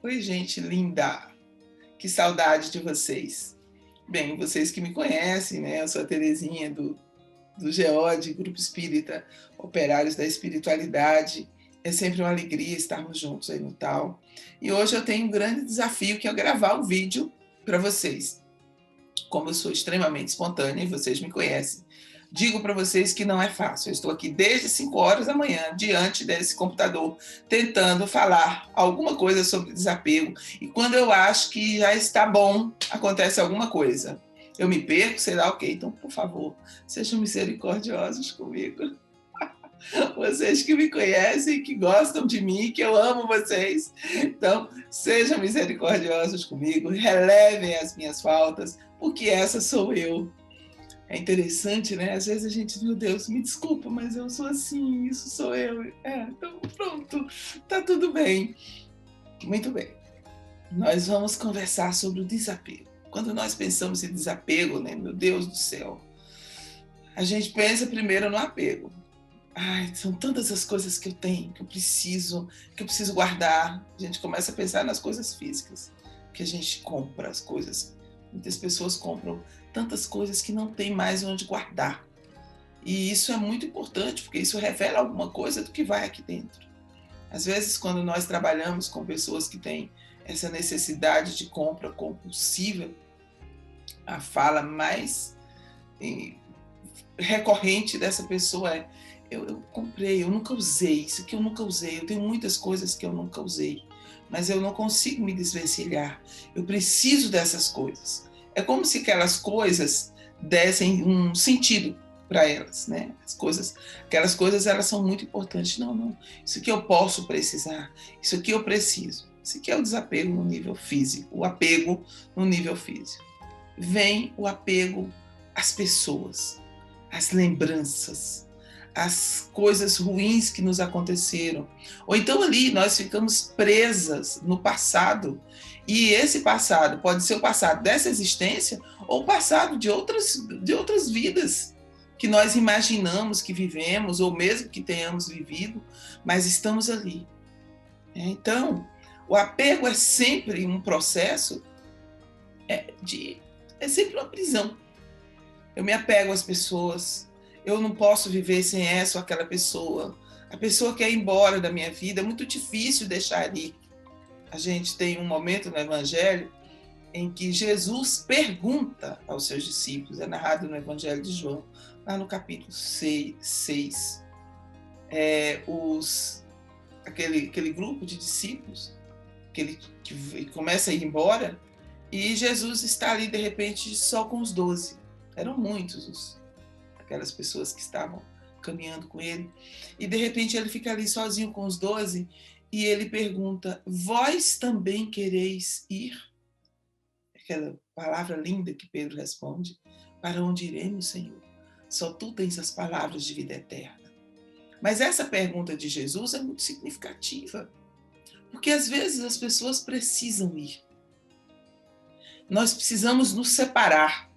Oi, gente linda! Que saudade de vocês. Bem, vocês que me conhecem, né? Eu sou a Terezinha do GEOD, Grupo Espírita Operários da Espiritualidade. É sempre uma alegria estarmos juntos aí no tal. E hoje eu tenho um grande desafio que é gravar um vídeo para vocês. Como eu sou extremamente espontânea e vocês me conhecem, digo para vocês que não é fácil. Eu estou aqui desde 5 horas da manhã, diante desse computador, tentando falar alguma coisa sobre desapego. E quando eu acho que já está bom, acontece alguma coisa. Eu me perco, sei lá o quê. Então, por favor, sejam misericordiosos comigo. Vocês que me conhecem, que gostam de mim, que eu amo vocês. Então, sejam misericordiosos comigo, relevem as minhas faltas, porque essa sou eu. É interessante, né? Às vezes a gente, meu Deus, me desculpa, mas eu sou assim, isso sou eu. Então pronto, tá tudo bem. Muito bem. Nós vamos conversar sobre o desapego. Quando nós pensamos em desapego, né, meu Deus do céu, a gente pensa primeiro no apego. Ai, são tantas as coisas que eu tenho, que eu preciso guardar. A gente começa a pensar nas coisas físicas, que a gente compra as coisas. Muitas pessoas compram tantas coisas que não tem mais onde guardar. E isso é muito importante, porque isso revela alguma coisa do que vai aqui dentro. Às vezes, quando nós trabalhamos com pessoas que têm essa necessidade de compra compulsiva, a fala mais recorrente dessa pessoa é: eu comprei, eu nunca usei, isso aqui eu nunca usei, eu tenho muitas coisas que eu nunca usei, mas eu não consigo me desvencilhar, eu preciso dessas coisas. É como se aquelas coisas dessem um sentido para elas, né? Aquelas coisas, elas são muito importantes. Não, não, isso aqui eu posso precisar, isso aqui eu preciso. Isso aqui é o desapego no nível físico, o apego no nível físico. Vem o apego às pessoas, às lembranças, às coisas ruins que nos aconteceram. Ou então ali nós ficamos presas no passado, e esse passado pode ser o passado dessa existência ou o passado de outras vidas que nós imaginamos que vivemos, ou mesmo que tenhamos vivido, mas estamos ali. Então, o apego é sempre um processo é sempre uma prisão. Eu me apego às pessoas, eu não posso viver sem essa ou aquela pessoa. A pessoa quer ir embora da minha vida, é muito difícil deixar ir. A gente tem um momento no Evangelho em que Jesus pergunta aos seus discípulos, é narrado no Evangelho de João, lá no capítulo 6, aquele grupo de discípulos que começa a ir embora, e Jesus está ali, de repente, só com os 12. Eram muitos aquelas pessoas que estavam caminhando com ele. E, de repente, ele fica ali sozinho com os 12 e ele pergunta: vós também quereis ir? Aquela palavra linda que Pedro responde: para onde iremos, Senhor? Só tu tens as palavras de vida eterna. Mas essa pergunta de Jesus é muito significativa, porque às vezes as pessoas precisam ir. Nós precisamos nos separar.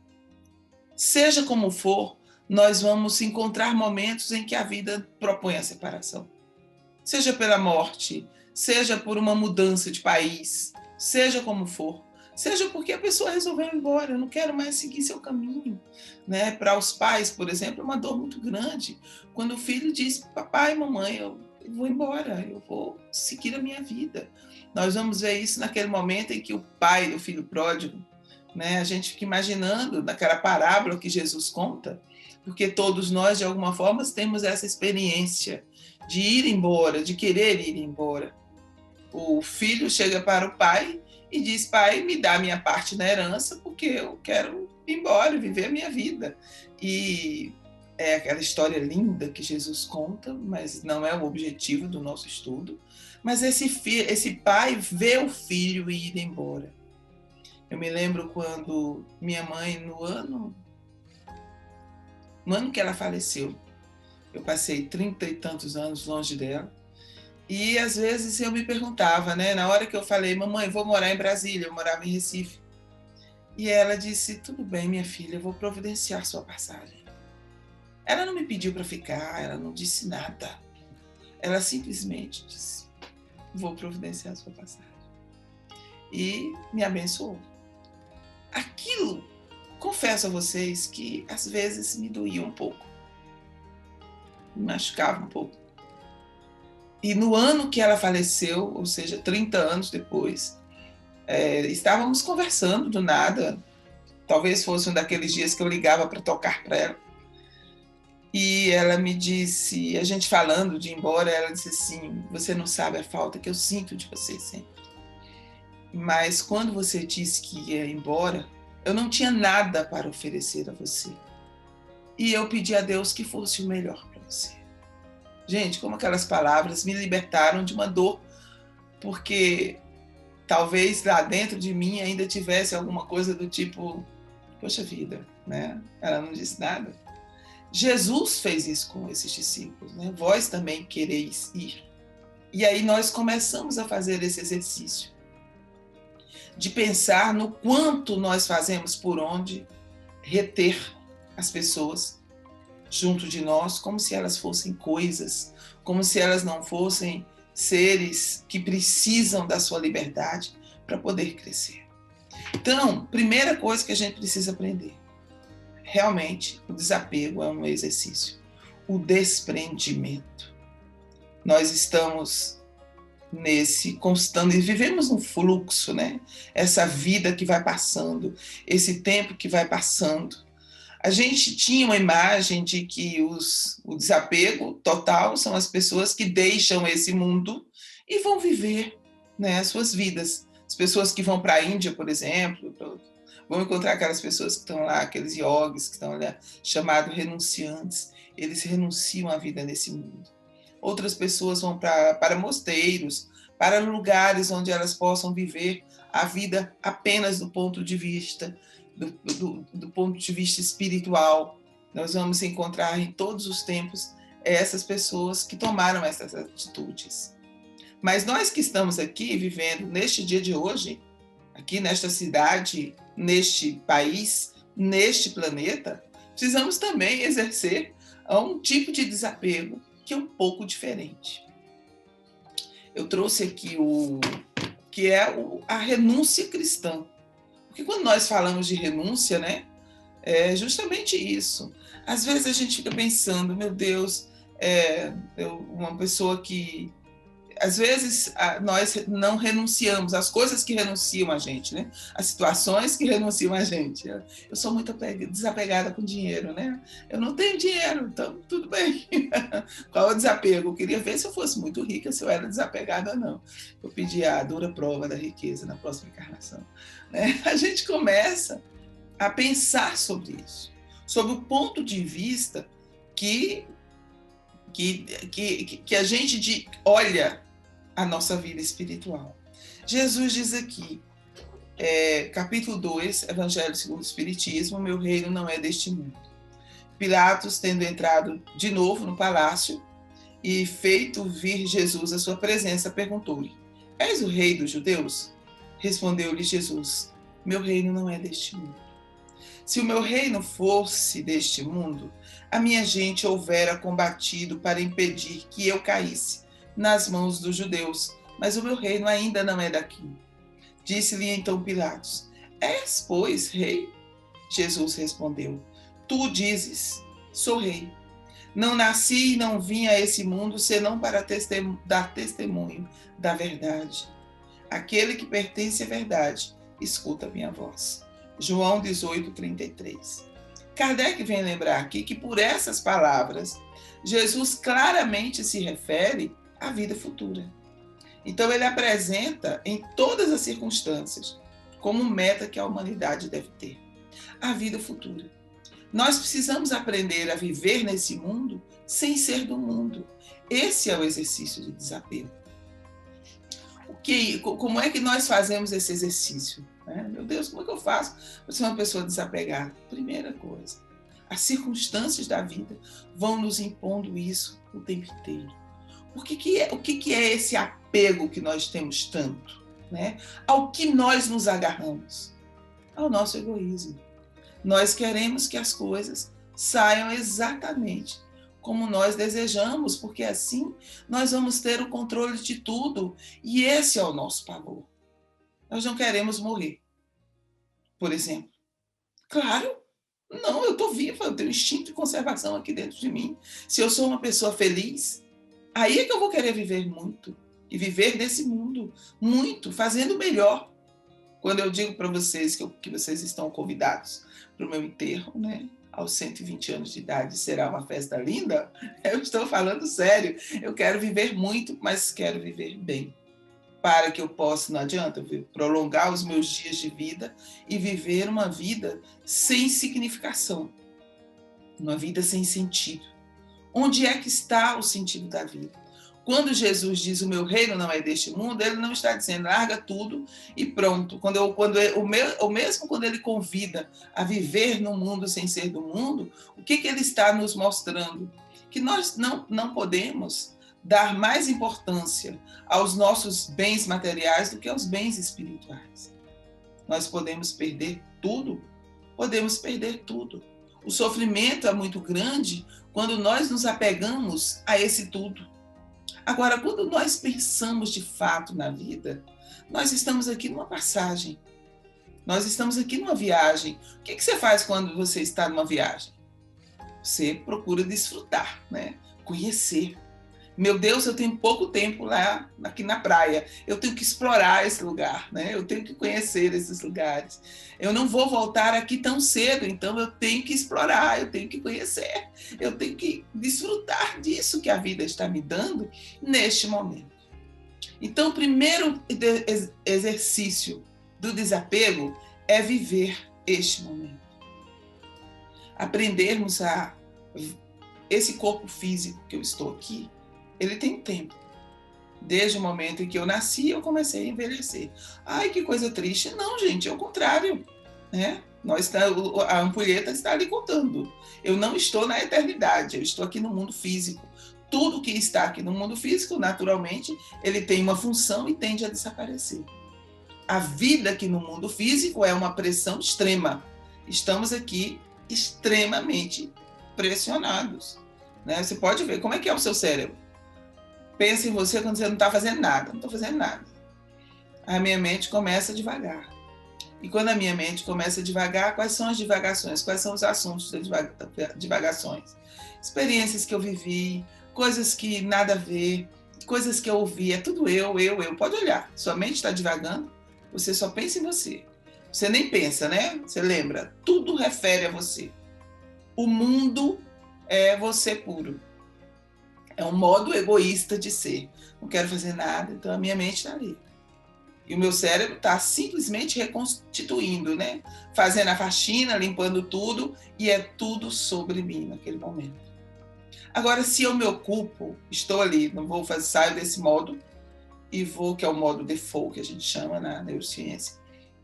Seja como for, nós vamos encontrar momentos em que a vida propõe a separação. Seja pela morte, seja por uma mudança de país, seja como for. Seja porque a pessoa resolveu ir embora, eu não quero mais seguir seu caminho. Né? Para os pais, por exemplo, é uma dor muito grande. Quando o filho diz: papai, mamãe, eu vou embora, eu vou seguir a minha vida. Nós vamos ver isso naquele momento em que o pai do filho pródigo, né? A gente fica imaginando naquela parábola que Jesus conta, porque todos nós, de alguma forma, temos essa experiência de ir embora, de querer ir embora. O filho chega para o pai e diz: pai, me dá a minha parte na herança, porque eu quero ir embora, viver a minha vida. E é aquela história linda que Jesus conta, mas não é o objetivo do nosso estudo. Mas esse pai vê o filho ir embora. Eu me lembro quando minha mãe, no ano que ela faleceu, eu passei 30 e tantos anos longe dela, e às vezes eu me perguntava, né, na hora que eu falei: mamãe, vou morar em Brasília, eu morava em Recife, e ela disse: tudo bem, minha filha, eu vou providenciar sua passagem. Ela não me pediu para ficar, ela não disse nada, ela simplesmente disse: vou providenciar sua passagem. e me abençoou. Aquilo, confesso a vocês que às vezes me doía um pouco, me machucava um pouco. E no ano que ela faleceu, ou seja, 30 anos depois, estávamos conversando do nada, talvez fosse um daqueles dias que eu ligava para tocar para ela, e ela me disse, a gente falando de ir embora, ela disse assim, você não sabe a falta que eu sinto de você sempre. Mas quando você disse que ia embora, eu não tinha nada para oferecer a você. E eu pedi a Deus que fosse o melhor para você. Gente, como aquelas palavras me libertaram de uma dor, porque talvez lá dentro de mim ainda tivesse alguma coisa do tipo, poxa vida, né? Ela não disse nada. Jesus fez isso com esses discípulos, né? Vós também quereis ir. E aí nós começamos a fazer esse exercício de pensar no quanto nós fazemos por onde reter as pessoas junto de nós, como se elas fossem coisas, como se elas não fossem seres que precisam da sua liberdade para poder crescer. Então, primeira coisa que a gente precisa aprender, realmente, o desapego é um exercício. O desprendimento. Nós estamos nesse constante, vivemos um fluxo, né? Essa vida que vai passando, esse tempo que vai passando. A gente tinha uma imagem de que o desapego total são as pessoas que deixam esse mundo e vão viver, né, as suas vidas. As pessoas que vão para a Índia, por exemplo, vão encontrar aquelas pessoas que estão lá, aqueles yogis que estão lá, chamados renunciantes. Eles renunciam à vida nesse mundo. Outras pessoas vão para mosteiros, para lugares onde elas possam viver a vida apenas do ponto de vista do ponto de vista espiritual. Nós vamos encontrar em todos os tempos essas pessoas que tomaram essas atitudes. Mas nós que estamos aqui vivendo neste dia de hoje, aqui nesta cidade, neste país, neste planeta, precisamos também exercer um tipo de desapego que é um pouco diferente. Eu trouxe aqui a renúncia cristã. Porque quando nós falamos de renúncia, né, é justamente isso. Às vezes a gente fica pensando, meu Deus, uma pessoa que... Às vezes nós não renunciamos às coisas que renunciam a gente, né? As situações que renunciam a gente. Eu sou muito desapegada com dinheiro, né? Eu não tenho dinheiro, então tudo bem. Qual é o desapego? Eu queria ver se eu fosse muito rica, se eu era desapegada ou não. Eu pedi a dura prova da riqueza na próxima encarnação. Né? A gente começa a pensar sobre isso, sobre o ponto de vista que a gente olha a nossa vida espiritual. Jesus diz aqui, capítulo 2, Evangelho segundo o Espiritismo, meu reino não é deste mundo. Pilatos, tendo entrado de novo no palácio e feito vir Jesus à sua presença, perguntou-lhe, és o rei dos judeus? Respondeu-lhe Jesus, meu reino não é deste mundo. Se o meu reino fosse deste mundo, a minha gente houvera combatido para impedir que eu caísse nas mãos dos judeus, mas o meu reino ainda não é daqui. Disse-lhe então Pilatos, és, pois, rei? Jesus respondeu, tu dizes, sou rei. Não nasci e não vim a esse mundo senão para dar testemunho da verdade. Aquele que pertence à verdade, escuta a minha voz. João 18, 33. Kardec vem lembrar aqui que por essas palavras, Jesus claramente se refere à vida futura. Então ele apresenta em todas as circunstâncias como meta que a humanidade deve ter, a vida futura. Nós precisamos aprender a viver nesse mundo sem ser do mundo. Esse é o exercício de desapego. Como é que nós fazemos esse exercício? Meu Deus, como é que eu faço para ser uma pessoa desapegada? Primeira coisa, as circunstâncias da vida vão nos impondo isso o tempo inteiro. O que é esse apego que nós temos tanto? Né? Ao que nós nos agarramos? Ao nosso egoísmo. Nós queremos que as coisas saiam exatamente como nós desejamos, porque assim nós vamos ter o controle de tudo. E esse é o nosso pavor. Nós não queremos morrer, por exemplo. Claro, não, eu estou viva, eu tenho instinto de conservação aqui dentro de mim. Se eu sou uma pessoa feliz, aí é que eu vou querer viver muito. E viver nesse mundo, muito, fazendo melhor. Quando eu digo para vocês que vocês estão convidados para o meu enterro, né? Aos 120 anos de idade, será uma festa linda, eu estou falando sério. Eu quero viver muito, mas quero viver bem. Para que eu possa, não adianta, prolongar os meus dias de vida e viver uma vida sem significação, uma vida sem sentido. Onde é que está o sentido da vida? Quando Jesus diz o meu reino não é deste mundo, ele não está dizendo larga tudo e pronto. Mesmo quando ele convida a viver no mundo sem ser do mundo, o que ele está nos mostrando? Que nós não podemos dar mais importância aos nossos bens materiais do que aos bens espirituais. Nós podemos perder tudo? Podemos perder tudo. O sofrimento é muito grande quando nós nos apegamos a esse tudo. Agora, quando nós pensamos de fato na vida, nós estamos aqui numa passagem. Nós estamos aqui numa viagem. O que você faz quando você está numa viagem? Você procura desfrutar, né? Conhecer. Meu Deus, eu tenho pouco tempo lá, aqui na praia. Eu tenho que explorar esse lugar, né? Eu tenho que conhecer esses lugares. Eu não vou voltar aqui tão cedo, então eu tenho que explorar, eu tenho que conhecer, eu tenho que desfrutar disso que a vida está me dando neste momento. Então, o primeiro exercício do desapego é viver este momento. Aprendermos a esse corpo físico que eu estou aqui, ele tem tempo. Desde o momento em que eu nasci, eu comecei a envelhecer. Ai, que coisa triste. Não, gente, é o contrário. Né? A ampulheta está ali contando. Eu não estou na eternidade, eu estou aqui no mundo físico. Tudo que está aqui no mundo físico, naturalmente, ele tem uma função e tende a desaparecer. A vida aqui no mundo físico é uma pressão extrema. Estamos aqui extremamente pressionados. Né? Você pode ver como é que é o seu cérebro. Pensa em você quando você não está fazendo nada. Não estou fazendo nada. A minha mente começa devagar. E quando a minha mente começa devagar, quais são as divagações? Quais são os assuntos das divagações? Experiências que eu vivi, coisas que nada a ver, coisas que eu ouvi. É tudo eu. Pode olhar. Sua mente está divagando, você só pensa em você. Você nem pensa, né? Você lembra. Tudo refere a você. O mundo é você puro. É um modo egoísta de ser. Não quero fazer nada, então a minha mente está ali. E o meu cérebro está simplesmente reconstituindo, né? Fazendo a faxina, limpando tudo, e é tudo sobre mim naquele momento. Agora, se eu me ocupo, estou ali, não vou fazer, saio desse modo e vou, que é o modo default, que a gente chama na neurociência.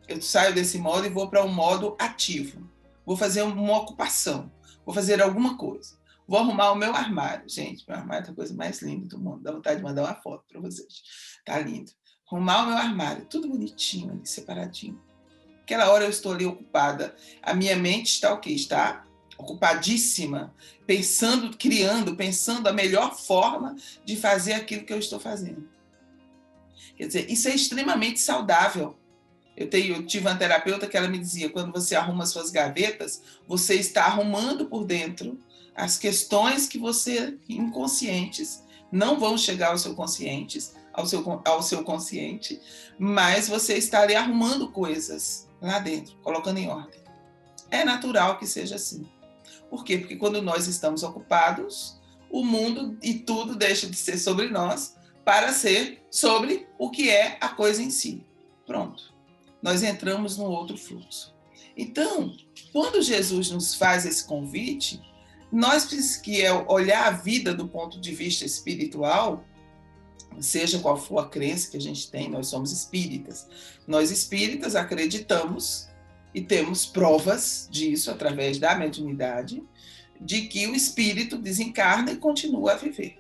Eu saio desse modo e vou para um modo ativo. Vou fazer uma ocupação, vou fazer alguma coisa. Vou arrumar o meu armário. Gente, meu armário é a coisa mais linda do mundo. Dá vontade de mandar uma foto para vocês. Tá lindo. Arrumar o meu armário, tudo bonitinho ali, separadinho. Aquela hora eu estou ali ocupada. A minha mente está o quê? Está ocupadíssima, pensando, criando, pensando a melhor forma de fazer aquilo que eu estou fazendo. Quer dizer, isso é extremamente saudável. Eu tive uma terapeuta que ela me dizia, quando você arruma suas gavetas, você está arrumando por dentro as questões que você, inconscientes, não vão chegar ao seu seu consciente, mas você está ali arrumando coisas lá dentro, colocando em ordem. É natural que seja assim. Por quê? Porque quando nós estamos ocupados, o mundo e tudo deixa de ser sobre nós para ser sobre o que é a coisa em si. Pronto. Nós entramos num outro fluxo. Então, quando Jesus nos faz esse convite, nós precisamos que é olhar a vida do ponto de vista espiritual, seja qual for a crença que a gente tem, nós somos espíritas. Nós espíritas acreditamos e temos provas disso através da mediunidade, de que o espírito desencarna e continua a viver.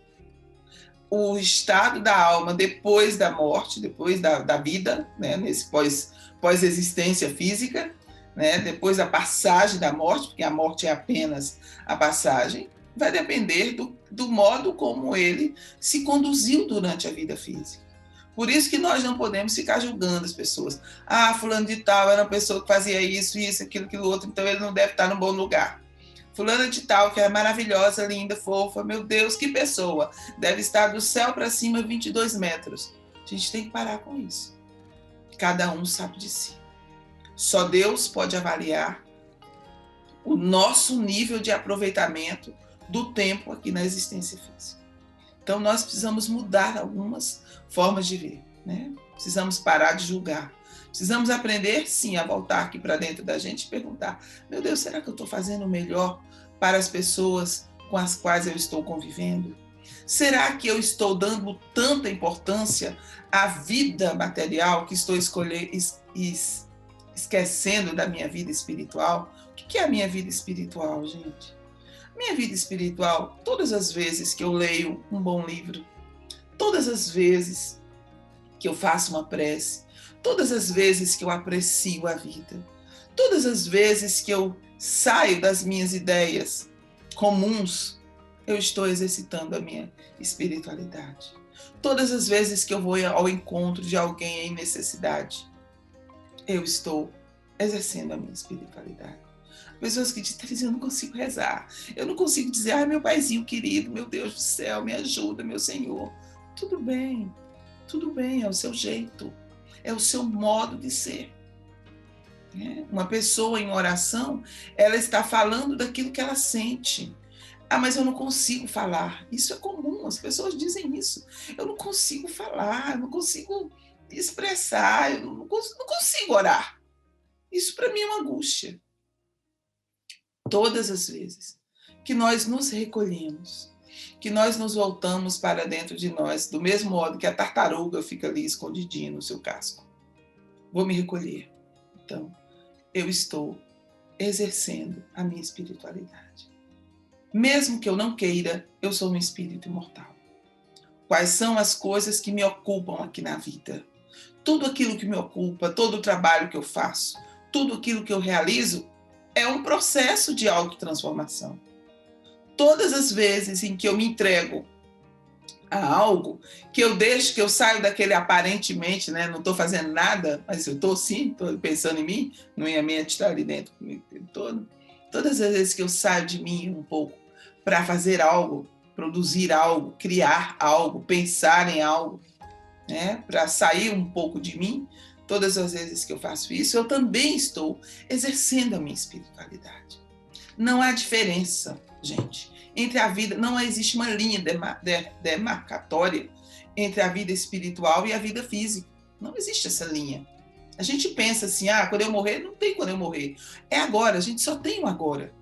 O estado da alma depois da morte, depois da vida, né, nesse pós-existência física, né, depois da passagem da morte, porque a morte é apenas a passagem, vai depender do modo como ele se conduziu durante a vida física. Por isso que nós não podemos ficar julgando as pessoas. Ah, fulano de tal era uma pessoa que fazia isso, aquilo outro, então ele não deve estar no bom lugar. Fulana de tal, que é maravilhosa, linda, fofa, meu Deus, que pessoa. Deve estar do céu para cima 22 metros. A gente tem que parar com isso. Cada um sabe de si. Só Deus pode avaliar o nosso nível de aproveitamento do tempo aqui na existência física. Então, nós precisamos mudar algumas formas de ver, né? Precisamos parar de julgar. Precisamos aprender, sim, a voltar aqui para dentro da gente e perguntar: meu Deus, será que eu estou fazendo o melhor para as pessoas com as quais eu estou convivendo? Será que eu estou dando tanta importância à vida material que estou esquecendo da minha vida espiritual? O que é a minha vida espiritual, gente? Minha vida espiritual, todas as vezes que eu leio um bom livro, todas as vezes que eu faço uma prece, todas as vezes que eu aprecio a vida, todas as vezes que eu saio das minhas ideias comuns, eu estou exercitando a minha espiritualidade. Todas as vezes que eu vou ao encontro de alguém em necessidade, eu estou exercendo a minha espiritualidade. Pessoas que dizem: eu não consigo rezar, eu não consigo dizer: ai, meu paizinho querido, meu Deus do céu, me ajuda, meu Senhor. Tudo bem, é o seu jeito, é o seu modo de ser. Uma pessoa em oração, ela está falando daquilo que ela sente. Ah, mas eu não consigo falar. Isso é comum, as pessoas dizem isso. Eu não consigo falar, eu não consigo expressar, eu não consigo orar. Isso para mim é uma angústia. Todas as vezes que nós nos recolhemos, que nós nos voltamos para dentro de nós, do mesmo modo que a tartaruga fica ali escondidinha no seu casco. Vou me recolher. Então, eu estou exercendo a minha espiritualidade. Mesmo que eu não queira, eu sou um espírito imortal. Quais são as coisas que me ocupam aqui na vida? Tudo aquilo que me ocupa, todo o trabalho que eu faço, tudo aquilo que eu realizo, é um processo de autotransformação. Todas as vezes em que eu me entrego a algo, que eu deixo, que eu saio daquele aparentemente, né, não estou fazendo nada, mas eu estou sim, estou pensando em mim, minha mente está ali dentro comigo o tempo todo. Todas as vezes que eu saio de mim um pouco para fazer algo, produzir algo, criar algo, pensar em algo, né, para sair um pouco de mim, todas as vezes que eu faço isso, eu também estou exercendo a minha espiritualidade. Não há diferença, gente, entre a vida, não existe uma linha demarcatória entre a vida espiritual e a vida física. Não existe essa linha. A gente pensa assim: ah, quando eu morrer, não tem quando eu morrer. É agora, a gente só tem o agora.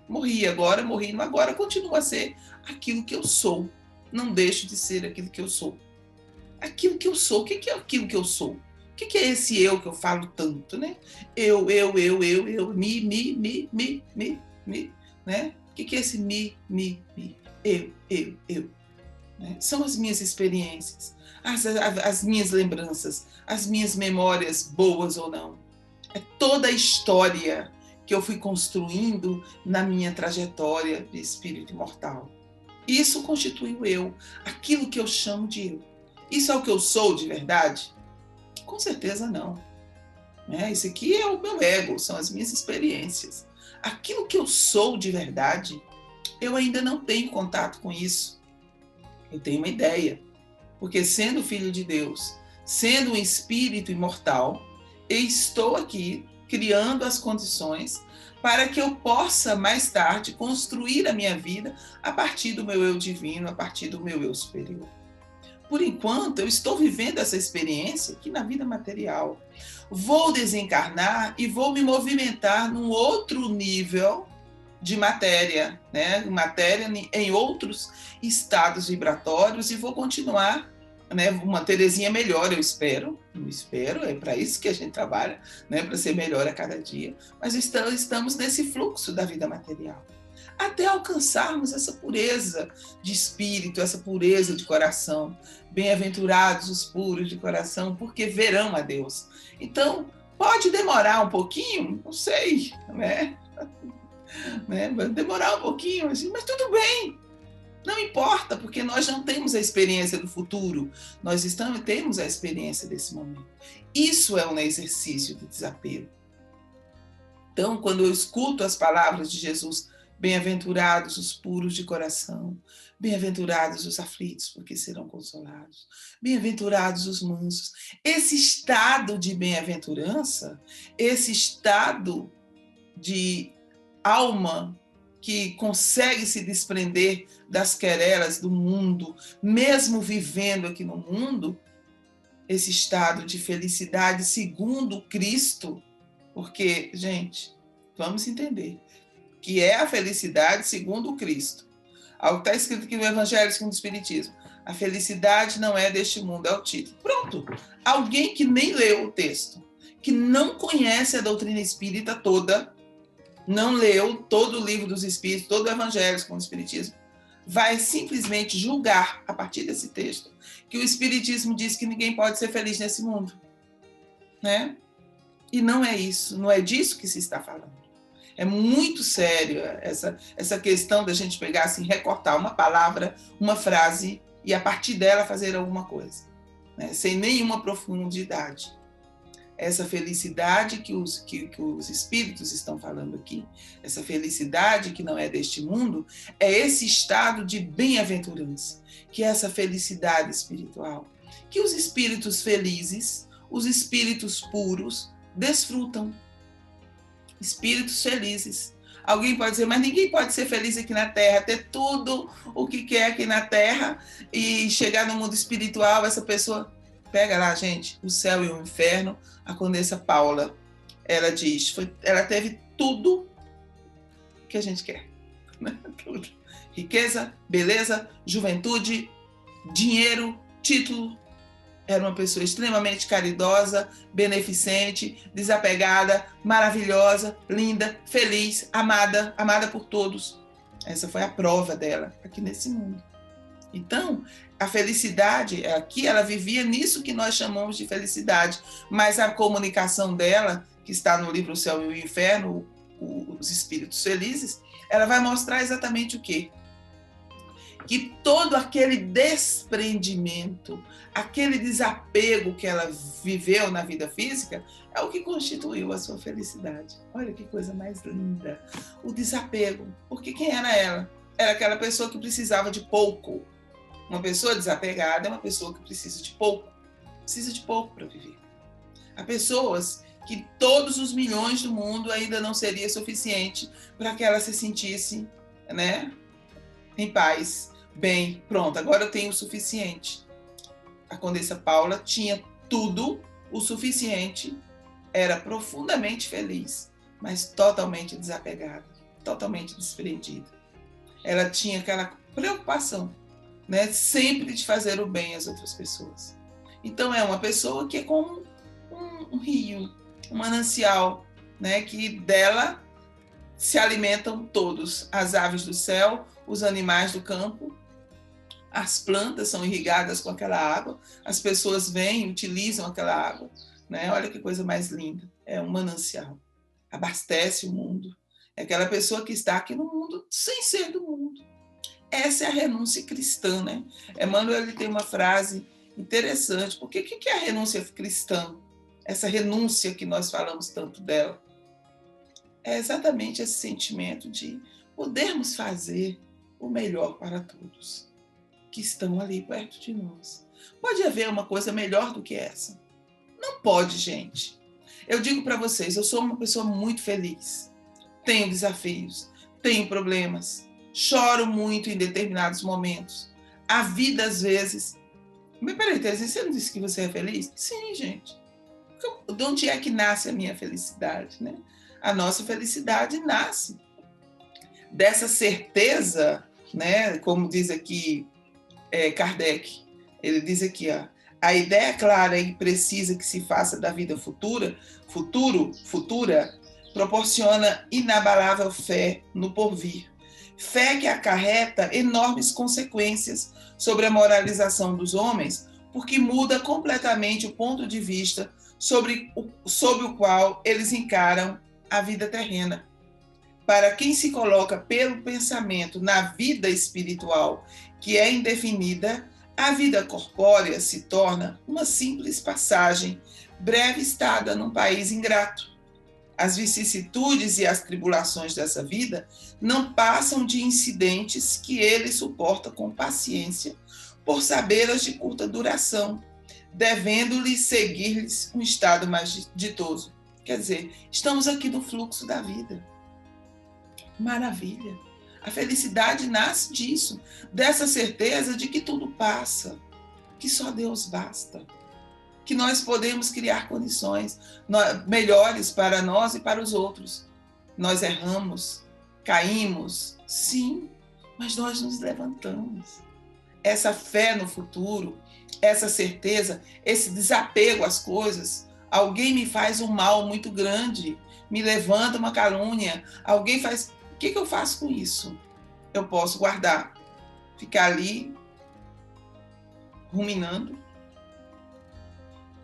Morri agora, morri no agora, continua a ser aquilo que eu sou. Não deixo de ser aquilo que eu sou. Aquilo que eu sou, o que é aquilo que eu sou? O que é esse eu que eu falo tanto, né? Eu, me, né? O que é esse me, eu? Né? São as minhas experiências, as minhas lembranças, as minhas memórias, boas ou não. É toda a história que eu fui construindo na minha trajetória de espírito imortal. Isso constitui o eu, aquilo que eu chamo de eu. Isso é o que eu sou de verdade? Com certeza não. Isso aqui é o meu ego, são as minhas experiências. Aquilo que eu sou de verdade, eu ainda não tenho contato com isso. Eu tenho uma ideia. Porque sendo filho de Deus, sendo um espírito imortal, eu estou aqui criando as condições para que eu possa, mais tarde, construir a minha vida a partir do meu eu divino, a partir do meu eu superior. Por enquanto, eu estou vivendo essa experiência aqui na vida material. Vou desencarnar e vou me movimentar num outro nível de matéria, né? Matéria em outros estados vibratórios, e vou continuar, né? Uma Terezinha melhor, eu espero, é para isso que a gente trabalha, né? Para ser melhor a cada dia. Mas estamos nesse fluxo da vida material, até alcançarmos essa pureza de espírito, essa pureza de coração. Bem-aventurados os puros de coração, porque verão a Deus. Então, pode demorar um pouquinho, não sei, né? Vai demorar um pouquinho, assim, mas tudo bem. Não importa, porque nós não temos a experiência do futuro, temos a experiência desse momento. Isso é um exercício de desapego. Então, quando eu escuto as palavras de Jesus, bem-aventurados os puros de coração, bem-aventurados os aflitos, porque serão consolados, bem-aventurados os mansos. Esse estado de bem-aventurança, esse estado de alma que consegue se desprender das querelas do mundo, mesmo vivendo aqui no mundo, esse estado de felicidade segundo Cristo, porque, gente, vamos entender que é a felicidade segundo Cristo. Algo que está escrito aqui no Evangelho segundo o Espiritismo. A felicidade não é deste mundo, é o título. Pronto. Alguém que nem leu o texto, que não conhece a doutrina espírita toda, não leu todo o livro dos Espíritos, todo o Evangelho segundo o Espiritismo, vai simplesmente julgar, a partir desse texto, que o Espiritismo diz que ninguém pode ser feliz nesse mundo. Né? E não é isso, não é disso que se está falando. É muito sério essa questão da gente pegar assim, recortar uma palavra, uma frase, e a partir dela fazer alguma coisa, né? Sem nenhuma profundidade. Essa felicidade que os espíritos estão falando aqui, essa felicidade que não é deste mundo, é esse estado de bem-aventurança, que é essa felicidade espiritual, que os espíritos felizes, os espíritos puros, desfrutam. Espíritos felizes. Alguém pode dizer, mas ninguém pode ser feliz aqui na Terra, ter tudo o que quer aqui na Terra e chegar no mundo espiritual, essa pessoa... Pega lá, gente, o céu e o inferno. A Condessa Paula, ela diz, ela teve tudo que a gente quer. Né? Tudo. Riqueza, beleza, juventude, dinheiro, título. Era uma pessoa extremamente caridosa, beneficente, desapegada, maravilhosa, linda, feliz, amada por todos. Essa foi a prova dela aqui nesse mundo. Então, a felicidade, aqui ela vivia nisso que nós chamamos de felicidade, mas a comunicação dela, que está no livro O Céu e o Inferno, os Espíritos Felizes, ela vai mostrar exatamente o quê? Que todo aquele desprendimento, aquele desapego que ela viveu na vida física, é o que constituiu a sua felicidade. Olha que coisa mais linda. O desapego. Porque quem era ela? Era aquela pessoa que precisava de pouco. Uma pessoa desapegada é uma pessoa que precisa de pouco. Precisa de pouco para viver. Há pessoas que todos os milhões do mundo ainda não seria suficiente para que ela se sentisse, né, em paz. Bem, pronto, agora eu tenho o suficiente. A Condessa Paula tinha tudo o suficiente, era profundamente feliz, mas totalmente desapegada, totalmente desprendida. Ela tinha aquela preocupação, né, sempre de fazer o bem às outras pessoas. Então é uma pessoa que é como um rio, um manancial, né, que dela se alimentam todos, as aves do céu, os animais do campo, as plantas são irrigadas com aquela água, as pessoas vêm e utilizam aquela água, né? Olha que coisa mais linda, é um manancial, abastece o mundo, é aquela pessoa que está aqui no mundo sem ser do mundo. Essa é a renúncia cristã, né? Emmanuel ele tem uma frase interessante, porque o que é a renúncia cristã? Essa renúncia que nós falamos tanto dela, é exatamente esse sentimento de podermos fazer o melhor para todos que estão ali perto de nós. Pode haver uma coisa melhor do que essa? Não pode, gente. Eu digo para vocês, eu sou uma pessoa muito feliz. Tenho desafios, tenho problemas, choro muito em determinados momentos. A vida, às vezes... Mas peraí, Teresa, você não disse que você é feliz? Sim, gente. De onde é que nasce a minha felicidade, né? A nossa felicidade nasce dessa certeza, né? Como diz aqui Kardec, ele diz aqui, ó, a ideia clara e precisa que se faça da vida futura, proporciona inabalável fé no porvir. Fé que acarreta enormes consequências sobre a moralização dos homens, porque muda completamente o ponto de vista sob o qual eles encaram a vida terrena. para quem se coloca pelo pensamento na vida espiritual, que é indefinida, a vida corpórea se torna uma simples passagem, breve estada num país ingrato. As vicissitudes e as tribulações dessa vida não passam de incidentes que ele suporta com paciência, por sabê-las de curta duração, devendo-lhe seguir-lhes um estado mais ditoso. Quer dizer, estamos aqui no fluxo da vida. Maravilha! A felicidade nasce disso, dessa certeza de que tudo passa, que só Deus basta, que nós podemos criar condições melhores para nós e para os outros. Nós erramos, caímos, sim, mas nós nos levantamos. Essa fé no futuro, essa certeza, esse desapego às coisas. Alguém me faz um mal muito grande, me levanta uma calúnia, alguém faz... O que eu faço com isso? Eu posso guardar, ficar ali ruminando,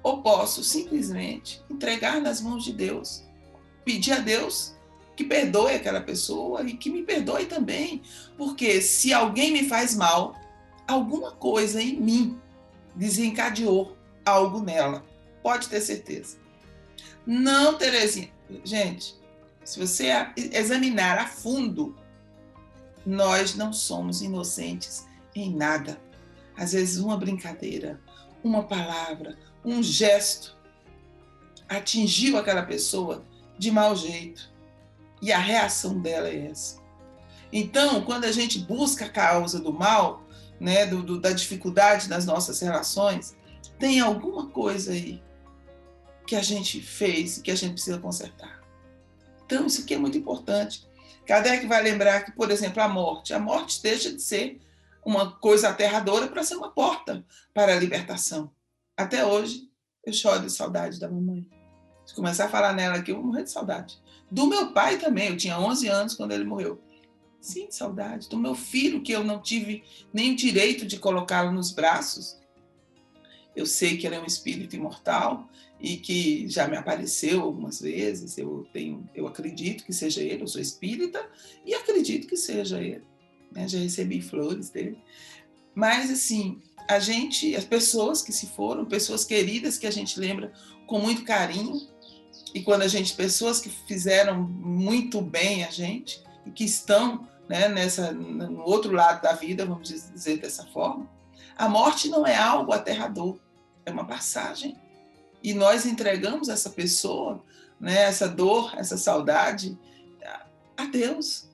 ou posso simplesmente entregar nas mãos de Deus, pedir a Deus que perdoe aquela pessoa e que me perdoe também, porque se alguém me faz mal, alguma coisa em mim desencadeou algo nela, pode ter certeza. Não, Terezinha, gente, se você examinar a fundo, nós não somos inocentes em nada. Às vezes uma brincadeira, uma palavra, um gesto atingiu aquela pessoa de mau jeito e a reação dela é essa. Então, quando a gente busca a causa do mal, né, da dificuldade nas nossas relações, tem alguma coisa aí que a gente fez e que a gente precisa consertar. Então, isso aqui é muito importante. Kardec vai lembrar que, por exemplo, a morte deixa de ser uma coisa aterradora para ser uma porta para a libertação. Até hoje, eu choro de saudade da mamãe. Se começar a falar nela aqui, eu vou morrer de saudade. Do meu pai também, eu tinha 11 anos quando ele morreu. Sim, saudade. Do meu filho, que eu não tive nem o direito de colocá-lo nos braços. Eu sei que ele é um espírito imortal e que já me apareceu algumas vezes. Eu acredito que seja ele, eu sou espírita e acredito que seja ele. Né? Já recebi flores dele. Mas, assim, as pessoas que se foram, pessoas queridas que a gente lembra com muito carinho, e quando pessoas que fizeram muito bem a gente e que estão, né, no outro lado da vida, vamos dizer dessa forma, a morte não é algo aterrador, é uma passagem. E nós entregamos essa pessoa, né, essa dor, essa saudade, a Deus.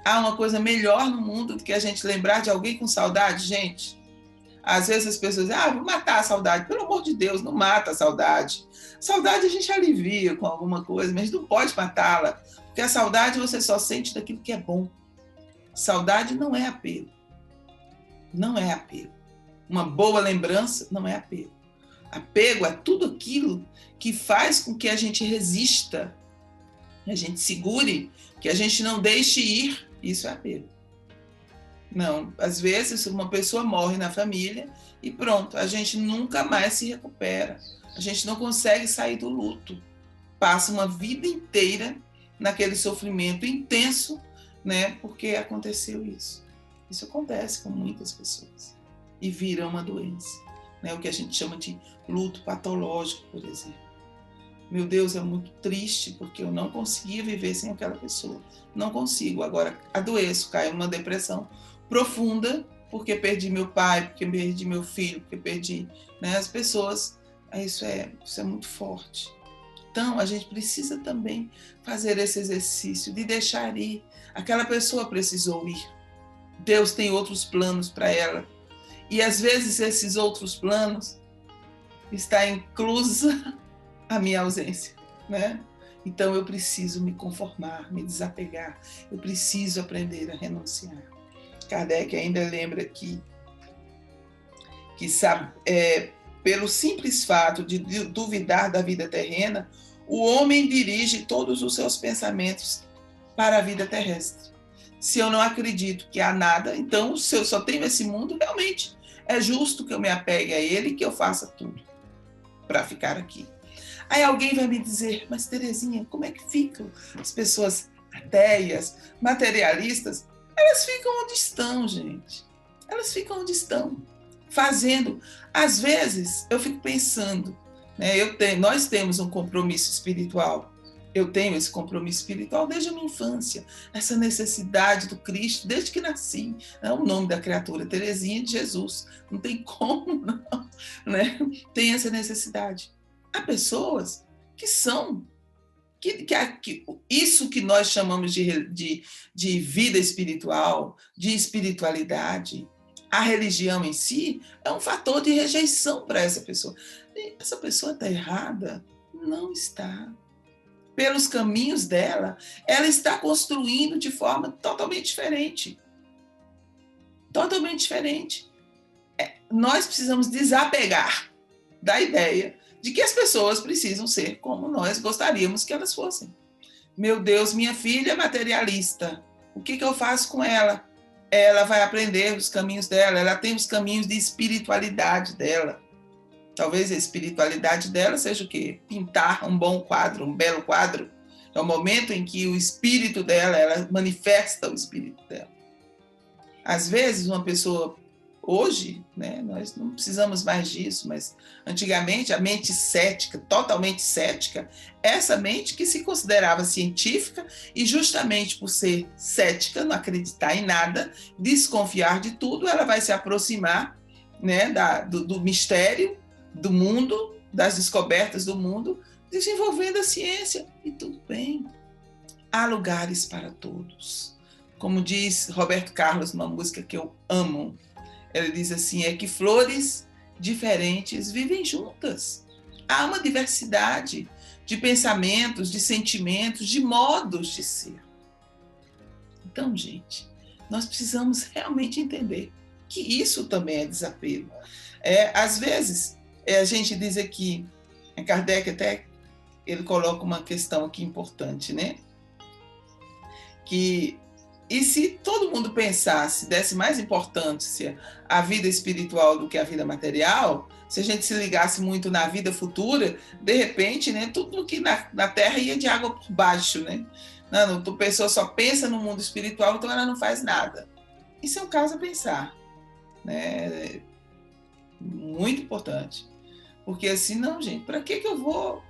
Há uma coisa melhor no mundo do que a gente lembrar de alguém com saudade, gente? Às vezes as pessoas dizem, vou matar a saudade. Pelo amor de Deus, não mata a saudade. Saudade a gente alivia com alguma coisa, mas não pode matá-la. Porque a saudade você só sente daquilo que é bom. Saudade não é apego. Não é apego. Uma boa lembrança não é apego. Apego é tudo aquilo que faz com que a gente resista, que a gente segure, que a gente não deixe ir. Isso é apego. Não, às vezes uma pessoa morre na família e pronto, a gente nunca mais se recupera. A gente não consegue sair do luto. Passa uma vida inteira naquele sofrimento intenso, né? Porque aconteceu isso. Isso acontece com muitas pessoas e vira uma doença, né? O que a gente chama de luto patológico, por exemplo. Meu Deus, é muito triste porque eu não conseguia viver sem aquela pessoa. Não consigo. Agora adoeço, caio numa depressão profunda porque perdi meu pai, porque perdi meu filho, porque perdi, né, as pessoas. Isso é muito forte. Então, a gente precisa também fazer esse exercício de deixar ir. Aquela pessoa precisou ir. Deus tem outros planos para ela. E, às vezes, esses outros planos está inclusa a minha ausência, né? Então, eu preciso me conformar, me desapegar. Eu preciso aprender a renunciar. Kardec ainda lembra que sabe, pelo simples fato de duvidar da vida terrena, o homem dirige todos os seus pensamentos para a vida terrestre. Se eu não acredito que há nada, então, se eu só tenho esse mundo, realmente é justo que eu me apegue a ele e que eu faça tudo para ficar aqui. Aí alguém vai me dizer, mas Terezinha, como é que ficam as pessoas ateias, materialistas, elas ficam onde estão, gente. Elas ficam onde estão, fazendo. Às vezes, eu fico pensando, né, nós temos um compromisso espiritual. Eu tenho esse compromisso espiritual desde a minha infância, essa necessidade do Cristo, desde que nasci. É o nome da criatura, Teresinha de Jesus. Não tem como, não. Né? Tem essa necessidade. Há pessoas que são que isso que nós chamamos de vida espiritual, de espiritualidade, a religião em si é um fator de rejeição para essa pessoa. E essa pessoa está errada? Não está. Pelos caminhos dela, ela está construindo de forma totalmente diferente. Totalmente diferente. Nós precisamos desapegar da ideia de que as pessoas precisam ser como nós gostaríamos que elas fossem. Meu Deus, minha filha é materialista. O que eu faço com ela? Ela vai aprender os caminhos dela, ela tem os caminhos de espiritualidade dela. Talvez a espiritualidade dela seja o quê? Pintar um bom quadro, um belo quadro. É o momento em que o espírito dela, ela manifesta o espírito dela. Às vezes, uma pessoa, hoje, né, nós não precisamos mais disso, mas antigamente a mente cética, totalmente cética, essa mente que se considerava científica e justamente por ser cética, não acreditar em nada, desconfiar de tudo, ela vai se aproximar, né, do mistério, do mundo, das descobertas do mundo, desenvolvendo a ciência. E tudo bem. Há lugares para todos. Como diz Roberto Carlos, numa música que eu amo, ele diz assim, é que flores diferentes vivem juntas. Há uma diversidade de pensamentos, de sentimentos, de modos de ser. Então, gente, nós precisamos realmente entender que isso também é desapego. Às vezes, a gente diz aqui, Kardec até ele coloca uma questão aqui importante, né? E se todo mundo pensasse, desse mais importância à vida espiritual do que à vida material, se a gente se ligasse muito na vida futura, de repente, né, tudo que na Terra ia de água por baixo, né? Não, a pessoa só pensa no mundo espiritual, então ela não faz nada. Isso é um caso a pensar, né? Muito importante. Porque assim, não, gente, para que eu vou,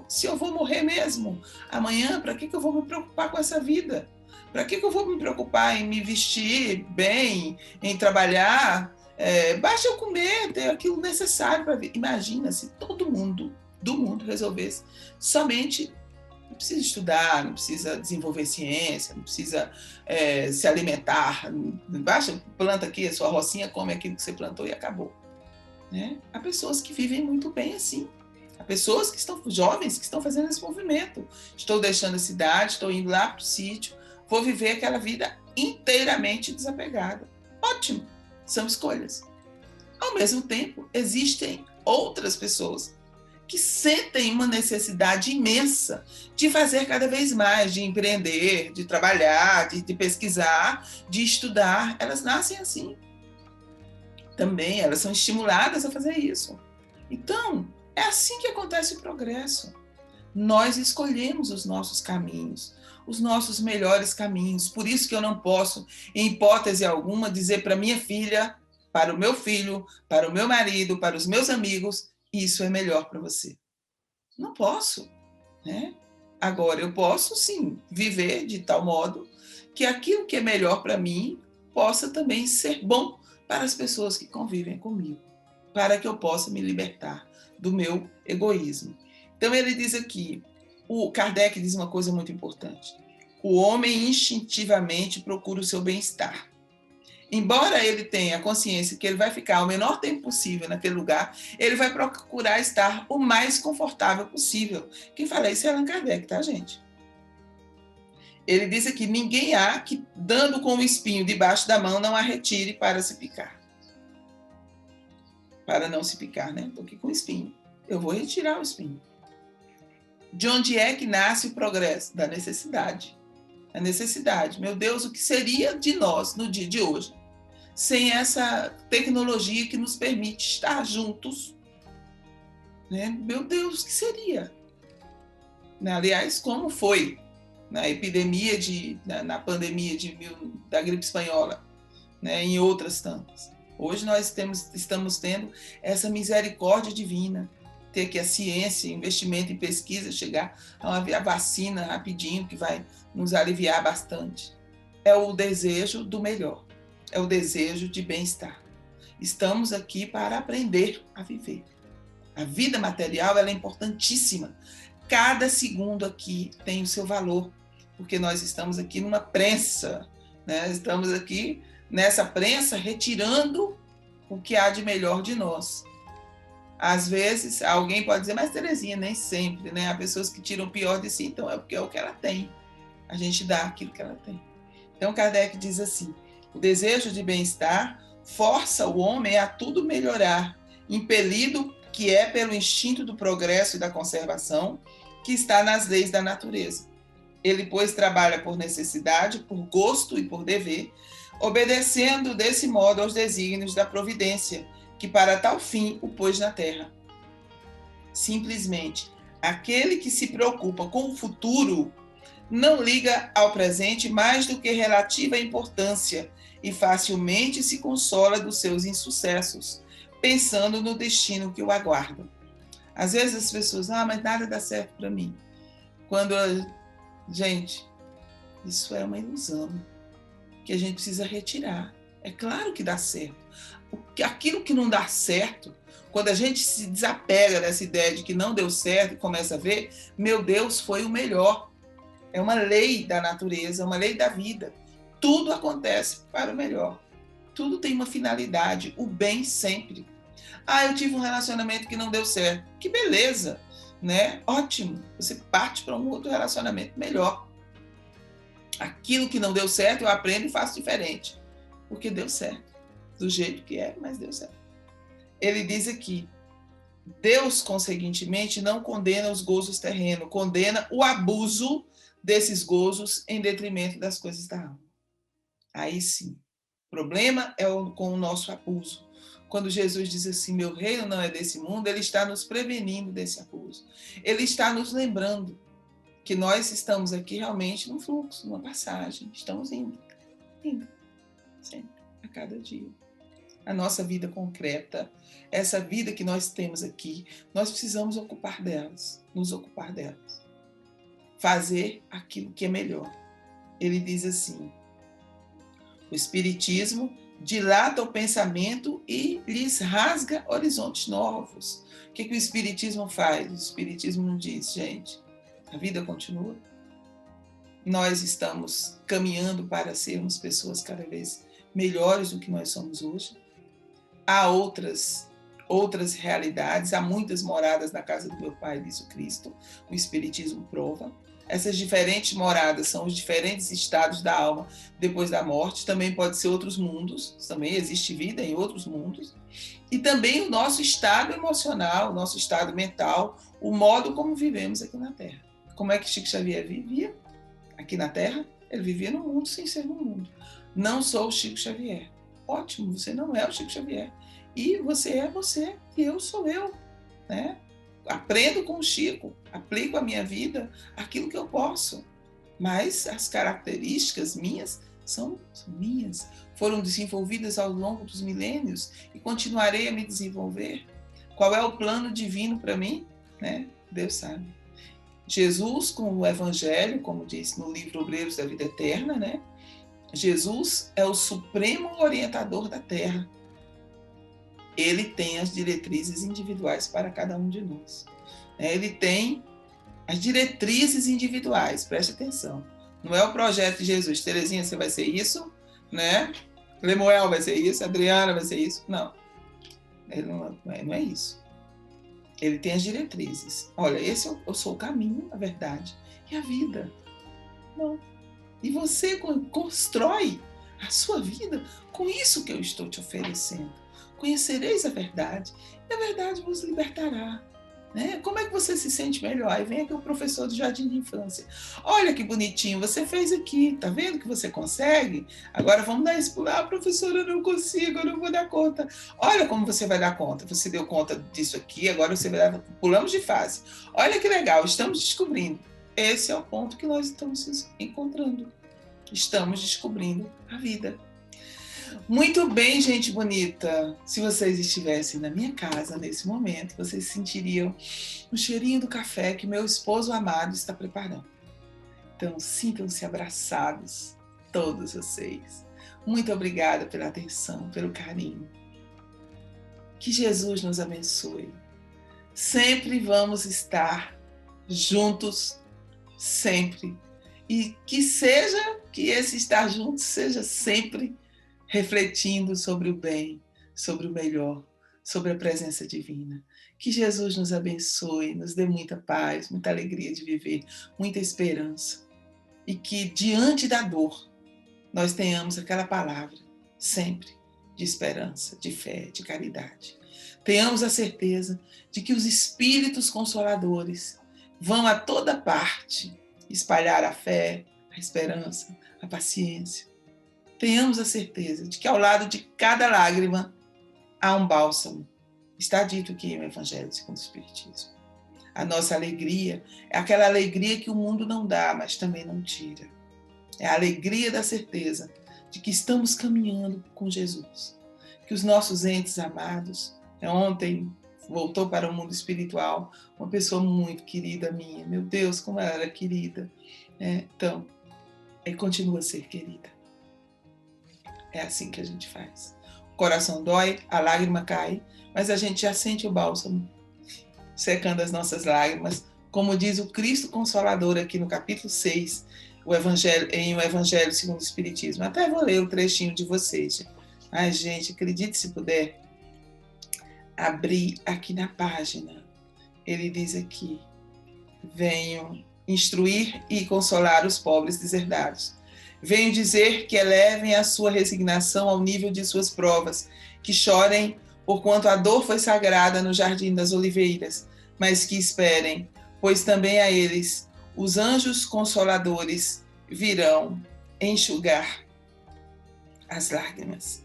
se eu vou morrer mesmo amanhã, para que eu vou me preocupar com essa vida? Para que eu vou me preocupar em me vestir bem, em trabalhar? Basta eu comer, ter aquilo necessário para viver. Imagina se todo mundo do mundo resolvesse somente, não precisa estudar, não precisa desenvolver ciência, não precisa se alimentar, basta, planta aqui a sua rocinha, come aquilo que você plantou e acabou. Né? Há pessoas que vivem muito bem assim. Há pessoas que estão jovens que estão fazendo esse movimento. Estou deixando a cidade, estou indo lá para o sítio, vou viver aquela vida inteiramente desapegada. Ótimo, são escolhas. Ao mesmo tempo, existem outras pessoas que sentem uma necessidade imensa de fazer cada vez mais, de empreender, de trabalhar, de pesquisar, de estudar. Elas nascem assim. Também elas são estimuladas a fazer isso. Então, é assim que acontece o progresso. Nós escolhemos os nossos caminhos, os nossos melhores caminhos. Por isso que eu não posso, em hipótese alguma, dizer para minha filha, para o meu filho, para o meu marido, para os meus amigos, isso é melhor para você. Não posso, né? Agora, eu posso, sim, viver de tal modo que aquilo que é melhor para mim possa também ser bom para as pessoas que convivem comigo, para que eu possa me libertar do meu egoísmo. Então ele diz aqui, o Kardec diz uma coisa muito importante, o homem instintivamente procura o seu bem-estar. Embora ele tenha a consciência que ele vai ficar o menor tempo possível naquele lugar, ele vai procurar estar o mais confortável possível. Quem fala isso é Allan Kardec, tá, gente? Ele diz aqui, ninguém há que, dando com o espinho debaixo da mão, não a retire para se picar. Para não se picar, né? Estou aqui com o espinho. Eu vou retirar o espinho. De onde é que nasce o progresso? Da necessidade. A necessidade. Meu Deus, o que seria de nós no dia de hoje sem essa tecnologia que nos permite estar juntos? Né? Meu Deus, o que seria? Aliás, como foi? na epidemia, na pandemia da gripe espanhola, né? Em outras tantas. Hoje nós estamos tendo essa misericórdia divina, ter que a ciência, investimento em pesquisa, chegar a uma vacina rapidinho que vai nos aliviar bastante. É o desejo do melhor, é o desejo de bem-estar. Estamos aqui para aprender a viver. A vida material ela é importantíssima. Cada segundo aqui tem o seu valor, porque nós estamos aqui numa prensa, né? Estamos aqui nessa prensa retirando o que há de melhor de nós. Às vezes, alguém pode dizer, mas Terezinha, nem sempre, né? Há pessoas que tiram o pior de si, então é porque é o que ela tem. A gente dá aquilo que ela tem. Então, Kardec diz assim, o desejo de bem-estar força o homem a tudo melhorar, impelido que é pelo instinto do progresso e da conservação que está nas leis da natureza. Ele, pois, trabalha por necessidade, por gosto e por dever, obedecendo desse modo aos desígnios da providência, que para tal fim o pôs na terra. Simplesmente, aquele que se preocupa com o futuro não liga ao presente mais do que relativa importância e facilmente se consola dos seus insucessos, pensando no destino que o aguarda. Às vezes as pessoas, mas nada dá certo para mim. Gente, isso é uma ilusão que a gente precisa retirar. É claro que dá certo. Aquilo que não dá certo, quando a gente se desapega dessa ideia de que não deu certo e começa a ver, meu Deus, foi o melhor. É uma lei da natureza, uma lei da vida. Tudo acontece para o melhor. Tudo tem uma finalidade, o bem sempre. Eu tive um relacionamento que não deu certo. Que beleza, né? Ótimo. Você parte para um outro relacionamento melhor. Aquilo que não deu certo, eu aprendo e faço diferente. Porque deu certo. Do jeito que é, mas deu certo. Ele diz aqui, Deus, conseguintemente, não condena os gozos terrenos, condena o abuso desses gozos em detrimento das coisas da alma. Aí sim, o problema é com o nosso abuso. Quando Jesus diz assim, meu reino não é desse mundo, ele está nos prevenindo desse abuso. Ele está nos lembrando que nós estamos aqui realmente num fluxo, numa passagem. Estamos indo, sempre, a cada dia. A nossa vida concreta, essa vida que nós temos aqui, nós precisamos ocupar delas, nos ocupar delas. Fazer aquilo que é melhor. Ele diz assim, o Espiritismo dilata o pensamento e lhes rasga horizontes novos. O que o Espiritismo faz? O Espiritismo não diz, gente, a vida continua. Nós estamos caminhando para sermos pessoas cada vez melhores do que nós somos hoje. Há outras realidades, há muitas moradas na casa do meu Pai, diz o Cristo. O Espiritismo prova. Essas diferentes moradas são os diferentes estados da alma depois da morte. Também pode ser outros mundos, também existe vida em outros mundos. E também o nosso estado emocional, o nosso estado mental, o modo como vivemos aqui na Terra. Como é que Chico Xavier vivia aqui na Terra? Ele vivia no mundo sem ser no mundo. Não sou o Chico Xavier. Ótimo, você não é o Chico Xavier. E você é você, e eu sou eu, né? Aprendo com o Chico, aplico à minha vida aquilo que eu posso, mas as características minhas são minhas, foram desenvolvidas ao longo dos milênios e continuarei a me desenvolver. Qual é o plano divino para mim? Né? Deus sabe. Jesus, com o Evangelho, como diz no livro Obreiros da Vida Eterna, né? Jesus é o supremo orientador da Terra. Ele tem as diretrizes individuais para cada um de nós. Ele tem as diretrizes individuais, preste atenção. Não é o projeto de Jesus. Terezinha, você vai ser isso, né? Lemuel vai ser isso, Adriana vai ser isso. Não, ele não é isso. Ele tem as diretrizes. Olha, eu sou o caminho, a verdade e a vida. Não. E você constrói a sua vida com isso que eu estou te oferecendo. Conhecereis a verdade, e a verdade vos libertará. Né? Como é que você se sente melhor? Aí vem aqui o professor do jardim de infância. Olha que bonitinho, você fez aqui, tá vendo que você consegue? Agora vamos dar isso para professora, eu não consigo, eu não vou dar conta. Olha como você vai dar conta. Você deu conta disso aqui, agora você vai dar. Pulamos de fase. Olha que legal, estamos descobrindo. esse é o ponto que nós estamos nos encontrando. Estamos descobrindo a vida. Muito bem, gente bonita. Se vocês estivessem na minha casa nesse momento, vocês sentiriam o cheirinho do café que meu esposo amado está preparando. Então, sintam-se abraçados, todos vocês. Muito obrigada pela atenção, pelo carinho. Que Jesus nos abençoe. Sempre vamos estar juntos, sempre. E que esse estar juntos seja sempre refletindo sobre o bem, sobre o melhor, sobre a presença divina. Que Jesus nos abençoe, nos dê muita paz, muita alegria de viver, muita esperança. E que diante da dor, nós tenhamos aquela palavra, sempre, de esperança, de fé, de caridade. Tenhamos a certeza de que os espíritos consoladores vão a toda parte espalhar a fé, a esperança, a paciência. Tenhamos a certeza de que ao lado de cada lágrima há um bálsamo. Está dito aqui no Evangelho segundo o Espiritismo. A nossa alegria é aquela alegria que o mundo não dá, mas também não tira. É a alegria da certeza de que estamos caminhando com Jesus. Que os nossos entes amados, ontem voltou para o mundo espiritual uma pessoa muito querida minha. Meu Deus, como ela era querida. Então, continua a ser querida. É assim que a gente faz. O coração dói, a lágrima cai, mas a gente já sente o bálsamo secando as nossas lágrimas, como diz o Cristo Consolador aqui no capítulo 6, em o Evangelho segundo o Espiritismo. Até vou ler o trechinho de vocês. Mas, gente, acredite se puder abrir aqui na página. Ele diz aqui: venho instruir e consolar os pobres deserdados. Venho dizer que elevem a sua resignação ao nível de suas provas, que chorem porquanto a dor foi sagrada no jardim das oliveiras, mas que esperem, pois também a eles os anjos consoladores virão enxugar as lágrimas.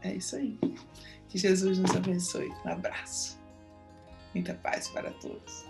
É isso aí. Que Jesus nos abençoe. Um abraço. Muita paz para todos.